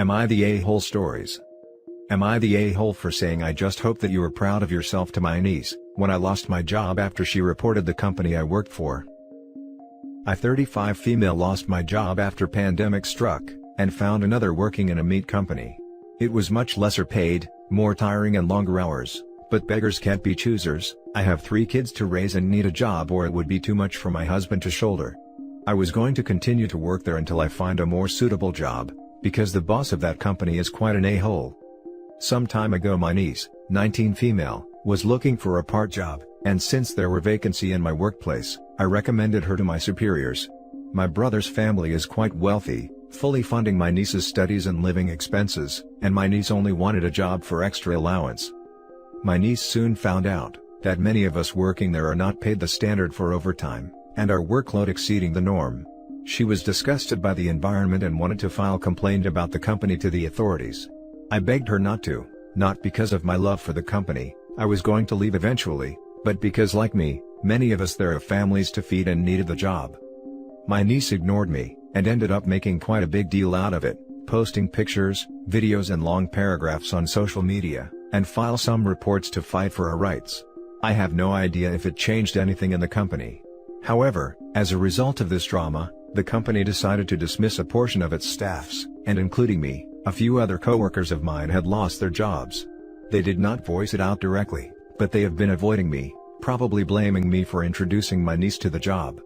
Am I the a-hole stories? Am I the a-hole for saying I just hope that you are proud of yourself to my niece, when I lost my job after she reported the company I worked for? I 35 female lost my job after pandemic struck, and found another working in a meat company. It was much lesser paid, more tiring and longer hours, but beggars can't be choosers. I have 3 kids to raise and need a job or it would be too much for my husband to shoulder. I was going to continue to work there until I find a more suitable job, because the boss of that company is quite an a-hole. Some time ago my niece, 19 female, was looking for a part job, and since there were vacancy in my workplace, I recommended her to my superiors. My brother's family is quite wealthy, fully funding my niece's studies and living expenses, and my niece only wanted a job for extra allowance. My niece soon found out that many of us working there are not paid the standard for overtime, and our workload exceeding the norm. She was disgusted by the environment and wanted to file complaint about the company to the authorities. I begged her not to, not because of my love for the company. I was going to leave eventually, but because like me, many of us there have families to feed and needed the job. My niece ignored me, and ended up making quite a big deal out of it, posting pictures, videos and long paragraphs on social media, and file some reports to fight for our rights. I have no idea if it changed anything in the company. However, as a result of this drama, the company decided to dismiss a portion of its staffs, and including me, a few other coworkers of mine had lost their jobs. They did not voice it out directly, but they have been avoiding me, probably blaming me for introducing my niece to the job.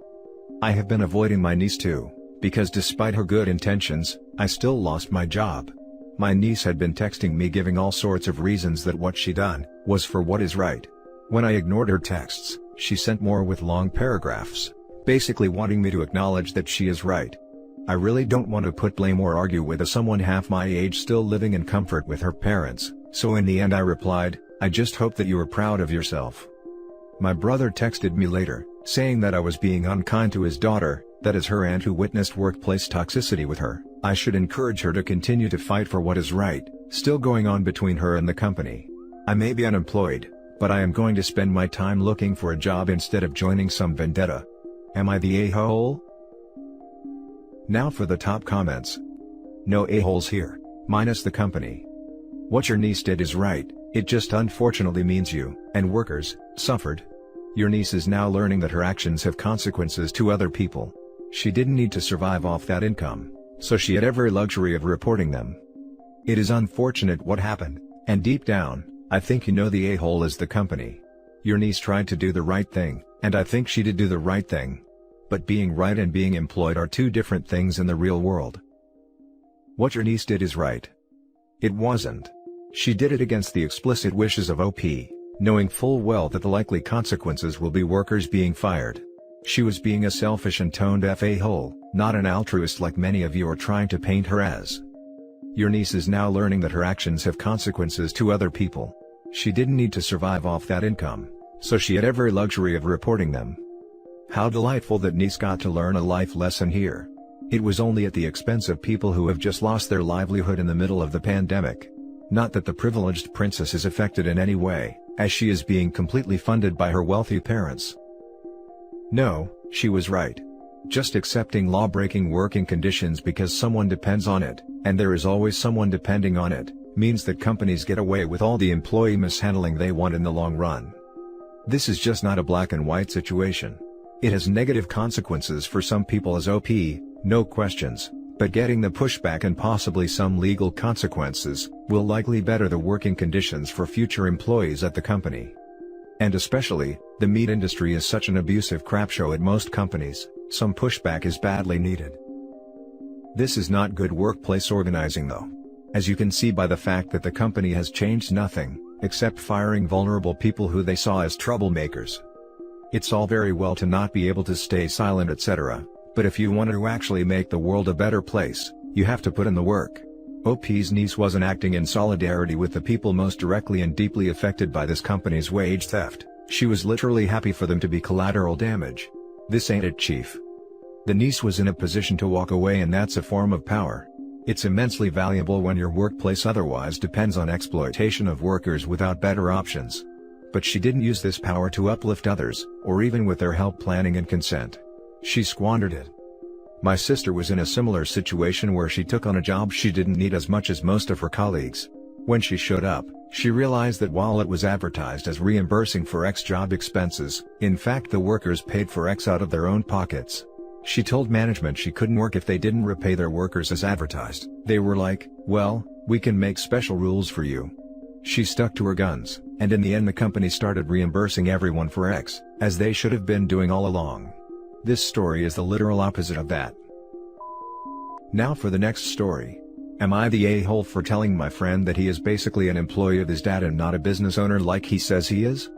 I have been avoiding my niece too, because despite her good intentions, I still lost my job. My niece had been texting me giving all sorts of reasons that what she done was for what is right. When I ignored her texts, she sent more with long paragraphs, basically wanting me to acknowledge that she is right. I really don't want to put blame or argue with someone half my age still living in comfort with her parents, so in the end I replied, I just hope that you are proud of yourself. My brother texted me later, saying that I was being unkind to his daughter, that as her aunt who witnessed workplace toxicity with her, I should encourage her to continue to fight for what is right, still going on between her and the company. I may be unemployed, but I am going to spend my time looking for a job instead of joining some vendetta. Am I the a-hole? Now for the top comments. No a-holes here, minus the company. What your niece did is right, it just unfortunately means you, and workers, suffered. Your niece is now learning that her actions have consequences to other people. She didn't need to survive off that income, so she had every luxury of reporting them. It is unfortunate what happened, and deep down, I think you know the a-hole is the company. Your niece tried to do the right thing, and I think she did do the right thing. But being right and being employed are two different things in the real world. What your niece did is right. It wasn't. She did it against the explicit wishes of OP, knowing full well that the likely consequences will be workers being fired. She was being a selfish and tone-deaf a-hole, not an altruist like many of you are trying to paint her as. Your niece is now learning that her actions have consequences to other people. She didn't need to survive off that income, so she had every luxury of reporting them. How delightful that niece got to learn a life lesson here. It was only at the expense of people who have just lost their livelihood in the middle of the pandemic. Not that the privileged princess is affected in any way, as she is being completely funded by her wealthy parents. No, she was right. Just accepting law-breaking working conditions because someone depends on it, and there is always someone depending on it, means that companies get away with all the employee mishandling they want in the long run. This is just not a black and white situation. It has negative consequences for some people as OP, no questions, but getting the pushback and possibly some legal consequences will likely better the working conditions for future employees at the company. And especially, the meat industry is such an abusive crap show at most companies, some pushback is badly needed. This is not good workplace organizing though. As you can see by the fact that the company has changed nothing, except firing vulnerable people who they saw as troublemakers. It's all very well to not be able to stay silent etc., but if you want to actually make the world a better place, you have to put in the work. OP's niece wasn't acting in solidarity with the people most directly and deeply affected by this company's wage theft, she was literally happy for them to be collateral damage. This ain't it, chief. The niece was in a position to walk away and that's a form of power. It's immensely valuable when your workplace otherwise depends on exploitation of workers without better options. But she didn't use this power to uplift others, or even with their help, planning and consent. She squandered it. My sister was in a similar situation where she took on a job she didn't need as much as most of her colleagues. When she showed up, she realized that while it was advertised as reimbursing for X job expenses, in fact the workers paid for X out of their own pockets. She told management she couldn't work if they didn't repay their workers as advertised. They were like, "Well, we can make special rules for you." She stuck to her guns, and in the end the company started reimbursing everyone for X, as they should have been doing all along. This story is the literal opposite of that. Now for the next story. Am I the a-hole for telling my friend that he is basically an employee of his dad and not a business owner like he says he is?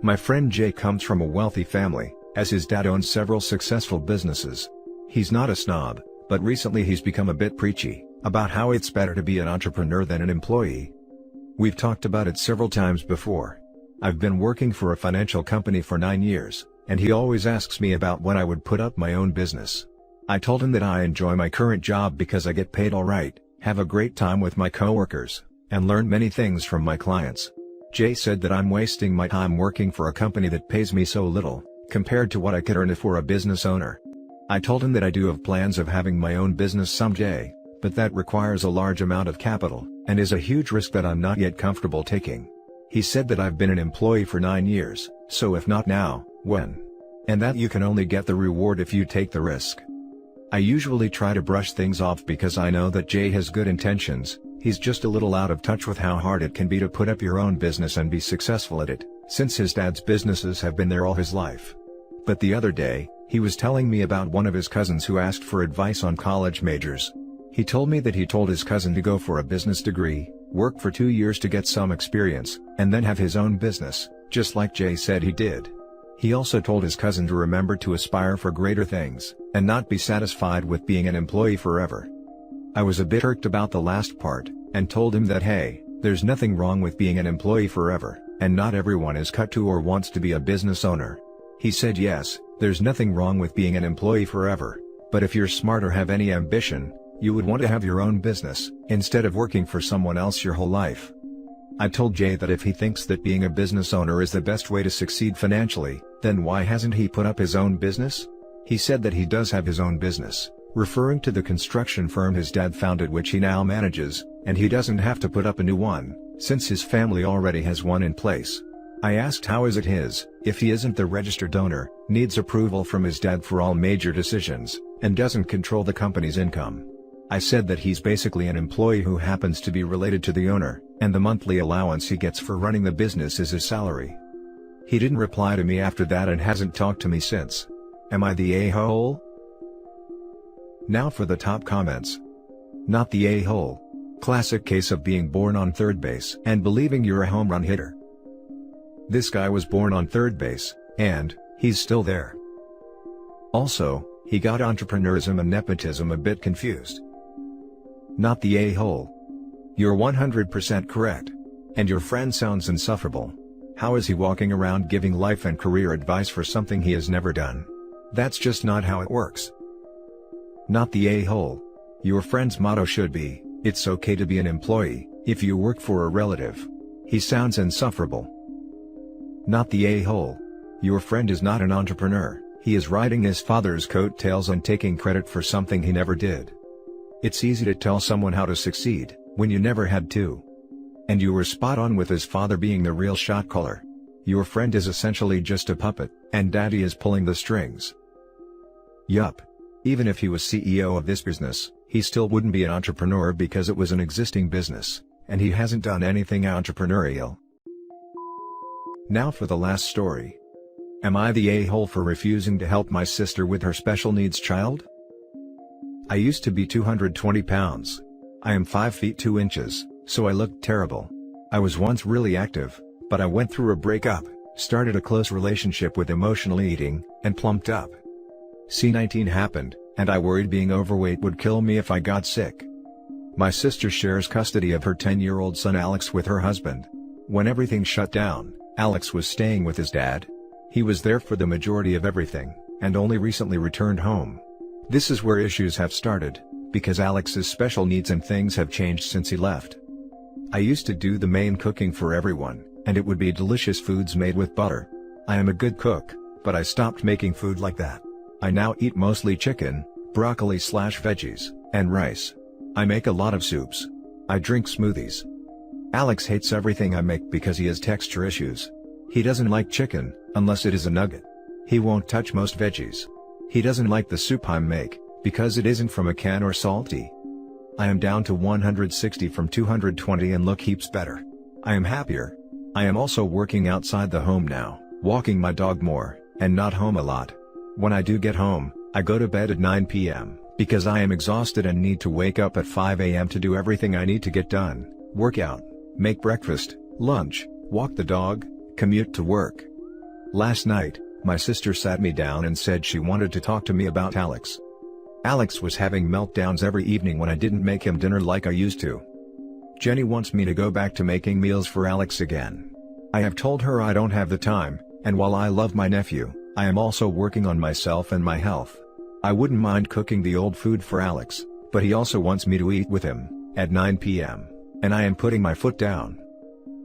My friend Jay comes from a wealthy family, as his dad owns several successful businesses. He's not a snob, but recently he's become a bit preachy about how it's better to be an entrepreneur than an employee. We've talked about it several times before. I've been working for a financial company for 9 years, and he always asks me about when I would put up my own business. I told him that I enjoy my current job because I get paid all right, have a great time with my coworkers, and learn many things from my clients. Jay said that I'm wasting my time working for a company that pays me so little, compared to what I could earn if were a business owner. I told him that I do have plans of having my own business someday, but that requires a large amount of capital, and is a huge risk that I'm not yet comfortable taking. He said that I've been an employee for 9 years, so if not now, when? And that you can only get the reward if you take the risk. I usually try to brush things off because I know that Jay has good intentions. He's just a little out of touch with how hard it can be to put up your own business and be successful at it, since his dad's businesses have been there all his life. But the other day, he was telling me about one of his cousins who asked for advice on college majors. He told me that he told his cousin to go for a business degree, work for 2 years to get some experience, and then have his own business, just like Jay said he did. He also told his cousin to remember to aspire for greater things, and not be satisfied with being an employee forever. I was a bit irked about the last part, and told him that hey, there's nothing wrong with being an employee forever, and not everyone is cut to or wants to be a business owner. He said yes, there's nothing wrong with being an employee forever, but if you're smart or have any ambition, you would want to have your own business, instead of working for someone else your whole life. I told Jay that if he thinks that being a business owner is the best way to succeed financially, then why hasn't he put up his own business? He said that he does have his own business, referring to the construction firm his dad founded which he now manages, and he doesn't have to put up a new one, since his family already has one in place. I asked how is it his, if he isn't the registered owner, needs approval from his dad for all major decisions, and doesn't control the company's income. I said that he's basically an employee who happens to be related to the owner, and the monthly allowance he gets for running the business is his salary. He didn't reply to me after that and hasn't talked to me since. Am I the a-hole? Now for the top comments. Not the a-hole. Classic case of being born on third base and believing you're a home run hitter. This guy was born on third base, and he's still there. Also, he got entrepreneurism and nepotism a bit confused. Not the a-hole. You're 100% correct. And your friend sounds insufferable. How is he walking around giving life and career advice for something he has never done? That's just not how it works. Not the a-hole. Your friend's motto should be, it's okay to be an employee, if you work for a relative. He sounds insufferable. Not the a-hole. Your friend is not an entrepreneur, he is riding his father's coattails and taking credit for something he never did. It's easy to tell someone how to succeed, when you never had to. And you were spot on with his father being the real shot caller. Your friend is essentially just a puppet, and daddy is pulling the strings. Yup. Even if he was CEO of this business, he still wouldn't be an entrepreneur because it was an existing business, and he hasn't done anything entrepreneurial. Now for the last story. Am I the a-hole for refusing to help my sister with her special needs child? I used to be 220 pounds. I am 5 feet 2 inches, so I looked terrible. I was once really active, but I went through a breakup, started a close relationship with emotional eating, and plumped up. C-19 happened, and I worried being overweight would kill me if I got sick. My sister shares custody of her 10-year-old son Alex with her husband. When everything shut down, Alex was staying with his dad. He was there for the majority of everything, and only recently returned home. This is where issues have started, because Alex's special needs and things have changed since he left. I used to do the main cooking for everyone, and it would be delicious foods made with butter. I am a good cook, but I stopped making food like that. I now eat mostly chicken, broccoli/veggies, and rice. I make a lot of soups. I drink smoothies. Alex hates everything I make because he has texture issues. He doesn't like chicken, unless it is a nugget. He won't touch most veggies. He doesn't like the soup I make, because it isn't from a can or salty. I am down to 160 from 220 and look heaps better. I am happier. I am also working outside the home now, walking my dog more, and not home a lot. When I do get home, I go to bed at 9 p.m., because I am exhausted and need to wake up at 5 a.m. to do everything I need to get done: work out, make breakfast, lunch, walk the dog, commute to work. Last night, my sister sat me down and said she wanted to talk to me about Alex. Alex was having meltdowns every evening when I didn't make him dinner like I used to. Jenny wants me to go back to making meals for Alex again. I have told her I don't have the time, and while I love my nephew, I am also working on myself and my health. I wouldn't mind cooking the old food for Alex, but he also wants me to eat with him, at 9 p.m., and I am putting my foot down.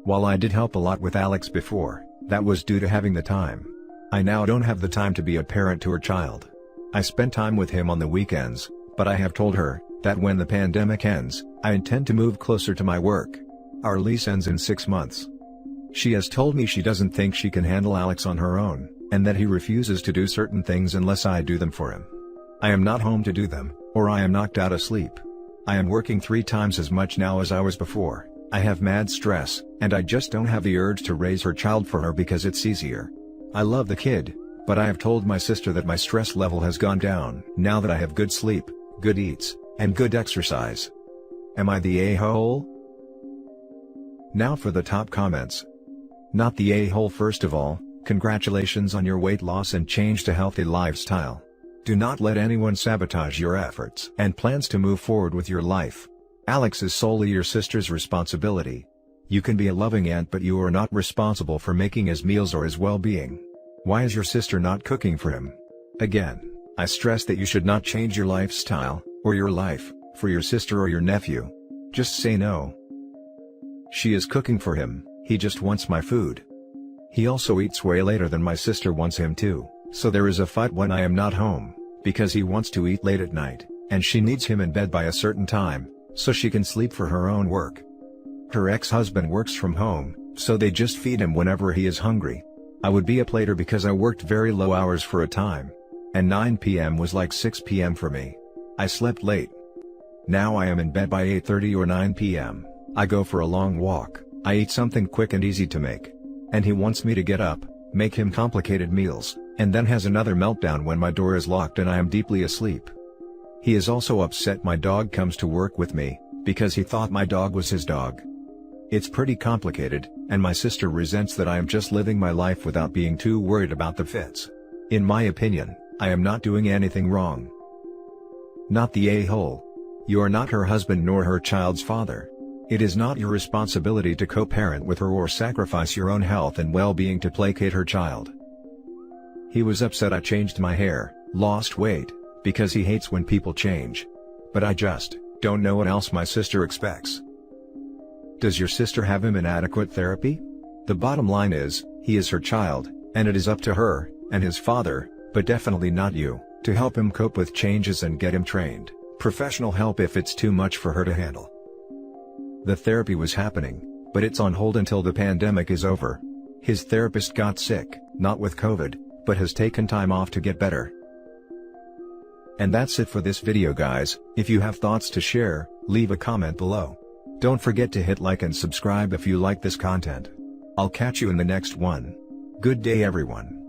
While I did help a lot with Alex before, that was due to having the time. I now don't have the time to be a parent to her child. I spend time with him on the weekends, but I have told her that when the pandemic ends, I intend to move closer to my work. Our lease ends in 6 months. She has told me she doesn't think she can handle Alex on her own, and that he refuses to do certain things unless I do them for him. I am not home to do them, or I am knocked out asleep. I am working 3 times as much now as I was before. I have mad stress, and I just don't have the urge to raise her child for her because it's easier. I love the kid, but I have told my sister that my stress level has gone down now that I have good sleep, good eats, and good exercise. Am I the a-hole? Now for the top comments. Not the a-hole. First of all, congratulations on your weight loss and change to healthy lifestyle. Do not let anyone sabotage your efforts and plans to move forward with your life. Alex is solely your sister's responsibility. You can be a loving aunt, but you are not responsible for making his meals or his well-being. Why is your sister not cooking for him? Again, I stress that you should not change your lifestyle, or your life, for your sister or your nephew. Just say no. She is cooking for him, he just wants my food. He also eats way later than my sister wants him to, so there is a fight when I am not home, because he wants to eat late at night, and she needs him in bed by a certain time, so she can sleep for her own work. Her ex-husband works from home, so they just feed him whenever he is hungry. I would be up later because I worked very low hours for a time. And 9 p.m. was like 6 p.m. for me. I slept late. Now I am in bed by 8:30 or 9 p.m. I go for a long walk, I eat something quick and easy to make. And he wants me to get up, make him complicated meals, and then has another meltdown when my door is locked and I am deeply asleep. He is also upset my dog comes to work with me, because he thought my dog was his dog. It's pretty complicated, and my sister resents that I am just living my life without being too worried about the fits. In my opinion, I am not doing anything wrong. Not the a-hole. You are not her husband nor her child's father. It is not your responsibility to co-parent with her or sacrifice your own health and well-being to placate her child. He was upset I changed my hair, lost weight, because he hates when people change. But I just don't know what else my sister expects. Does your sister have him in adequate therapy? The bottom line is, he is her child, and it is up to her, and his father, but definitely not you, to help him cope with changes and get him trained. Professional help if it's too much for her to handle. The therapy was happening, but it's on hold until the pandemic is over. His therapist got sick, not with COVID, but has taken time off to get better. And that's it for this video, guys. If you have thoughts to share, leave a comment below. Don't forget to hit like and subscribe if you like this content. I'll catch you in the next one. Good day, everyone.